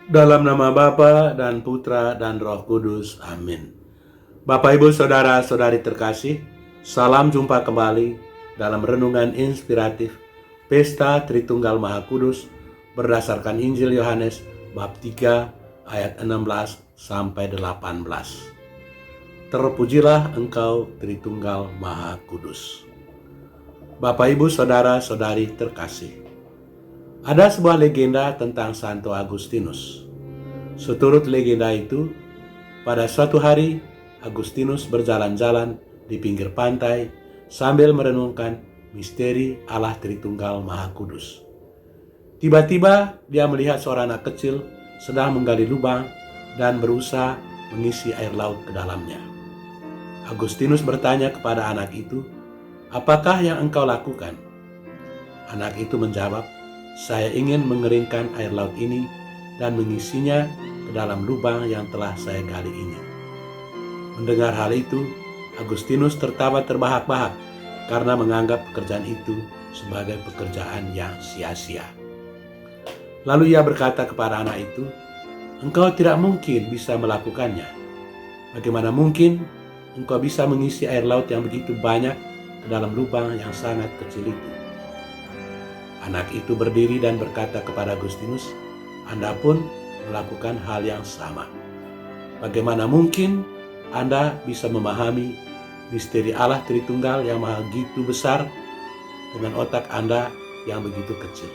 Dalam nama Bapa dan Putra dan Roh Kudus. Amin. Bapak, Ibu, Saudara-saudari terkasih, salam jumpa kembali dalam renungan inspiratif Pesta Tritunggal Maha Kudus berdasarkan Injil Yohanes bab 3 ayat 16 sampai 18. Terpujilah Engkau Tritunggal Maha Kudus. Bapak, Ibu, Saudara-saudari terkasih, ada sebuah legenda tentang Santo Agustinus. Seturut legenda itu, pada suatu hari Agustinus berjalan-jalan di pinggir pantai sambil merenungkan misteri Allah Tritunggal Maha Kudus. Tiba-tiba dia melihat seorang anak kecil sedang menggali lubang dan berusaha mengisi air laut ke dalamnya. Agustinus bertanya kepada anak itu, "Apakah yang engkau lakukan?" Anak itu menjawab, "Saya ingin mengeringkan air laut ini dan mengisinya ke dalam lubang yang telah saya gali ini." Mendengar hal itu, Agustinus tertawa terbahak-bahak karena menganggap pekerjaan itu sebagai pekerjaan yang sia-sia. Lalu ia berkata kepada anak itu, "Engkau tidak mungkin bisa melakukannya. Bagaimana mungkin engkau bisa mengisi air laut yang begitu banyak ke dalam lubang yang sangat kecil itu?" Anak itu berdiri dan berkata kepada Agustinus, "Anda pun melakukan hal yang sama. Bagaimana mungkin Anda bisa memahami misteri Allah Tritunggal yang maha gitu besar dengan otak Anda yang begitu kecil?"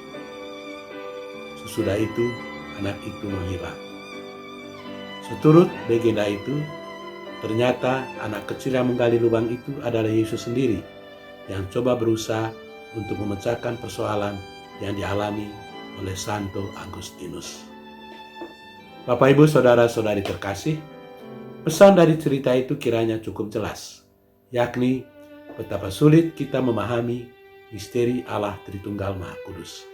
Sesudah itu, anak itu menghilang. Seturut legenda itu, ternyata anak kecil yang menggali lubang itu adalah Yesus sendiri yang coba berusaha untuk memecahkan persoalan yang dialami oleh Santo Agustinus. Bapak, Ibu, Saudara-saudari terkasih, pesan dari cerita itu kiranya cukup jelas, yakni betapa sulit kita memahami misteri Allah Tritunggal Maha Kudus.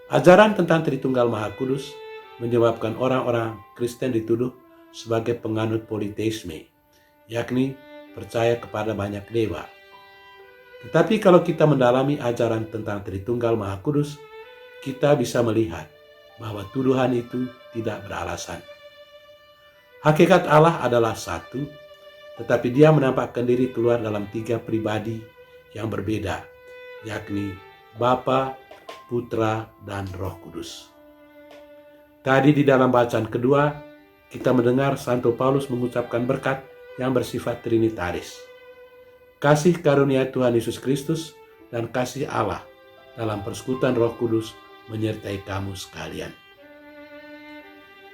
Ajaran tentang Tritunggal Maha Kudus menyebabkan orang-orang Kristen dituduh sebagai penganut politeisme, yakni percaya kepada banyak dewa. Tetapi kalau kita mendalami ajaran tentang Tritunggal Maha Kudus, kita bisa melihat bahwa tuduhan itu tidak beralasan. Hakikat Allah adalah satu, tetapi Dia menampakkan diri keluar dalam 3 pribadi yang berbeda, yakni Bapa, Putra, dan Roh Kudus. Tadi di dalam bacaan kedua, kita mendengar Santo Paulus mengucapkan berkat yang bersifat trinitaris. Kasih karunia Tuhan Yesus Kristus dan kasih Allah dalam persekutuan Roh Kudus menyertai kamu sekalian.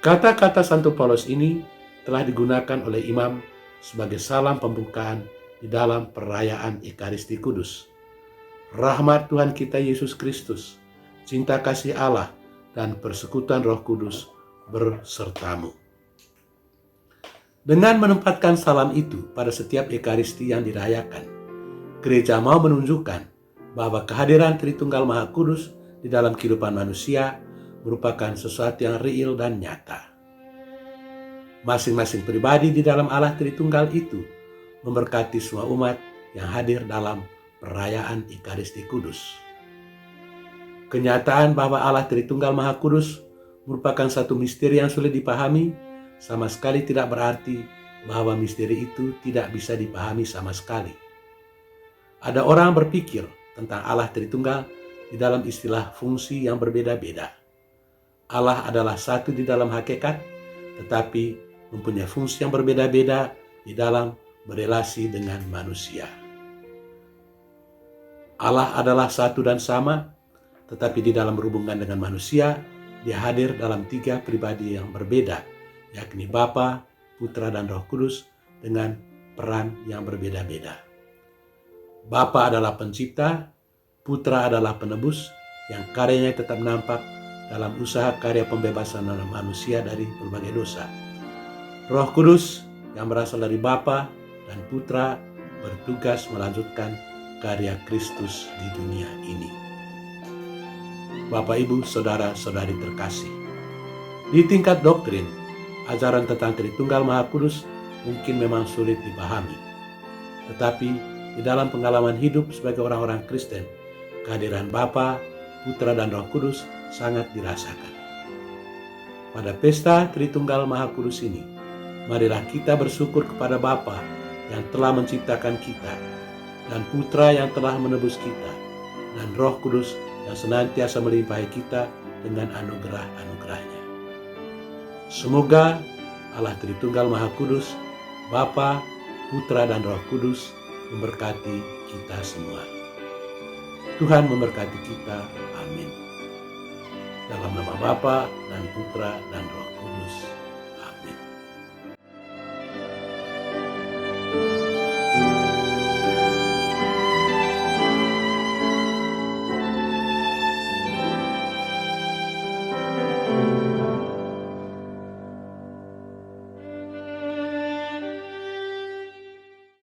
Kata-kata Santo Paulus ini telah digunakan oleh imam sebagai salam pembukaan di dalam perayaan Ekaristi Kudus. Rahmat Tuhan kita Yesus Kristus, cinta kasih Allah, dan persekutuan Roh Kudus bersertamu. Dengan menempatkan salam itu pada setiap Ekaristi yang dirayakan, gereja mau menunjukkan bahwa kehadiran Tritunggal Maha Kudus di dalam kehidupan manusia merupakan sesuatu yang real dan nyata. Masing-masing pribadi di dalam Allah Tritunggal itu memberkati semua umat yang hadir dalam perayaan Ekaristi Kudus. Kenyataan bahwa Allah Tritunggal Maha Kudus merupakan satu misteri yang sulit dipahami sama sekali tidak berarti bahwa misteri itu tidak bisa dipahami sama sekali. Ada orang berpikir tentang Allah Tritunggal di dalam istilah fungsi yang berbeda-beda. Allah adalah satu di dalam hakikat, tetapi mempunyai fungsi yang berbeda-beda di dalam berelasi dengan manusia. Allah adalah satu dan sama, tetapi di dalam berhubungan dengan manusia, Dia hadir dalam 3 pribadi yang berbeda, yakni Bapa, Putra, dan Roh Kudus dengan peran yang berbeda-beda. Bapa adalah pencipta, Putra adalah penebus yang karyanya tetap nampak dalam usaha karya pembebasan manusia dari berbagai dosa. Roh Kudus yang berasal dari Bapa dan Putra bertugas melanjutkan karya Kristus di dunia ini. Bapak, Ibu, Saudara-saudari terkasih, di tingkat doktrin, ajaran tentang Tritunggal Maha Kudus mungkin memang sulit dipahami. Tetapi di dalam pengalaman hidup sebagai orang-orang Kristen, kehadiran Bapa, Putra, dan Roh Kudus sangat dirasakan. Pada pesta Tritunggal Maha Kudus ini, marilah kita bersyukur kepada Bapa yang telah menciptakan kita, dan Putra yang telah menebus kita, dan Roh Kudus yang senantiasa melimpahi kita dengan anugerah-anugerahnya. Semoga Allah Tritunggal Maha Kudus, Bapa, Putra, dan Roh Kudus memberkati kita semua. Tuhan memberkati kita. Amin. Dalam nama Bapa dan Putra dan Roh Kudus.